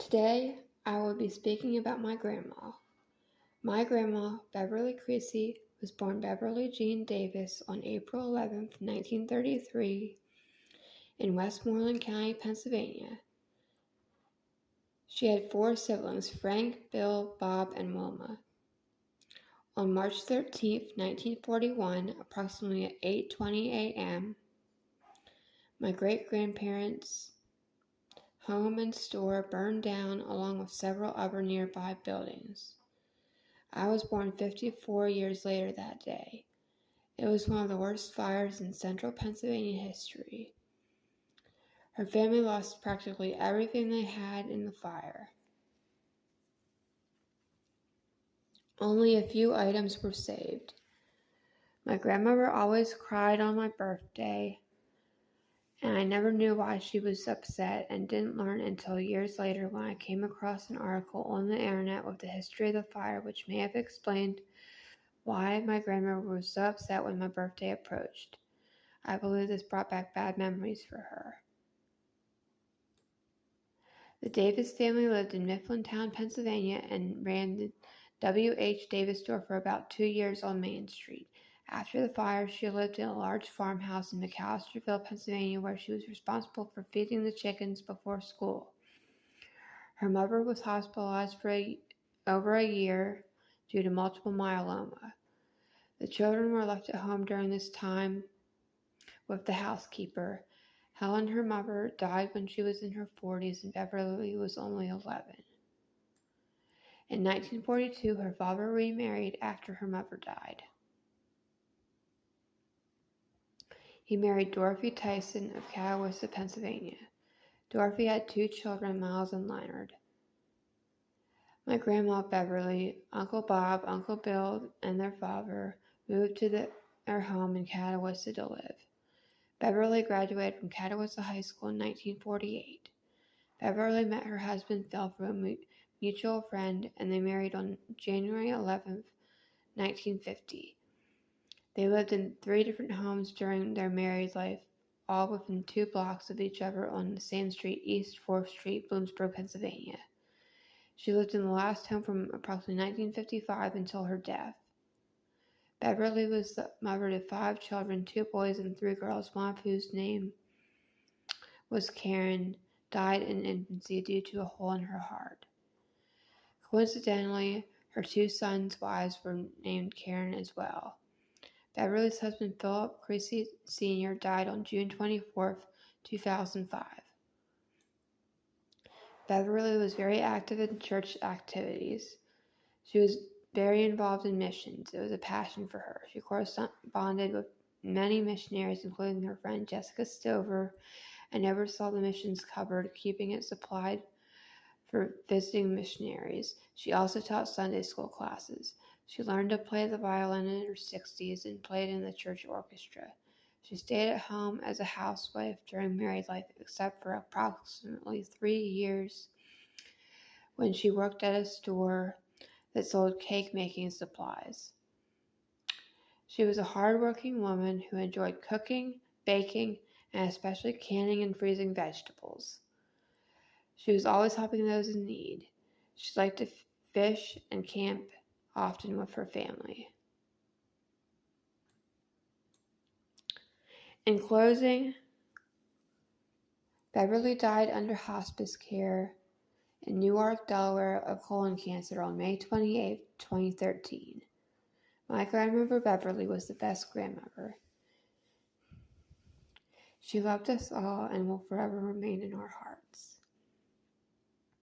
Today, I will be speaking about my grandma. My grandma, Beverly Creasy, was born Beverly Jean Davis on April 11, 1933, in Westmoreland County, Pennsylvania. She had 4 siblings, Frank, Bill, Bob, and Wilma. On March 13, 1941, approximately at 8:20 a.m., my great-grandparents' home and store burned down along with several other nearby buildings. I was born 54 years later that day. It was one of the worst fires in central Pennsylvania history. Her family lost practically everything they had in the fire. Only a few items were saved. My grandmother always cried on my birthday, and I never knew why she was upset and didn't learn until years later when I came across an article on the internet with the history of the fire, which may have explained why my grandmother was so upset when my birthday approached. I believe this brought back bad memories for her. The Davis family lived in Mifflintown, Pennsylvania, and ran the W.H. Davis store for about 2 years on Main Street. After the fire, she lived in a large farmhouse in McAllisterville, Pennsylvania, where she was responsible for feeding the chickens before school. Her mother was hospitalized for over a year due to multiple myeloma. The children were left at home during this time with the housekeeper. Helen, her mother, died when she was in her 40s and Beverly was only 11. In 1942, her father remarried after her mother died. He married Dorothy Tyson of Catawissa, Pennsylvania. Dorothy had 2 children, Miles and Leonard. My grandma, Beverly, Uncle Bob, Uncle Bill, and their father moved to their home in Catawissa to live. Beverly graduated from Catawissa High School in 1948. Beverly met her husband Phil through a mutual friend, and they married on January 11, 1950. They lived in 3 different homes during their married life, all within 2 blocks of each other on the same street, East 4th Street, Bloomsburg, Pennsylvania. She lived in the last home from approximately 1955 until her death. Beverly was the mother to 5 children, 2 boys and 3 girls, one of whose name was Karen, died in infancy due to a hole in her heart. Coincidentally, her 2 sons' wives were named Karen as well. Beverly's husband, Philip Creasy Sr., died on June 24, 2005. Beverly was very active in church activities. She was very involved in missions. It was a passion for her. She corresponded with many missionaries, including her friend Jessica Stover, and oversaw the missions cupboard, keeping it supplied for visiting missionaries. She also taught Sunday school classes. She learned to play the violin in her 60s and played in the church orchestra. She stayed at home as a housewife during married life, except for approximately 3 years when she worked at a store that sold cake-making supplies. She was a hard-working woman who enjoyed cooking, baking, and especially canning and freezing vegetables. She was always helping those in need. She liked to fish and camp often with her family. In closing, Beverly died under hospice care in Newark, Delaware of colon cancer on May 28, 2013. My grandmother Beverly was the best grandmother. She loved us all and will forever remain in our hearts.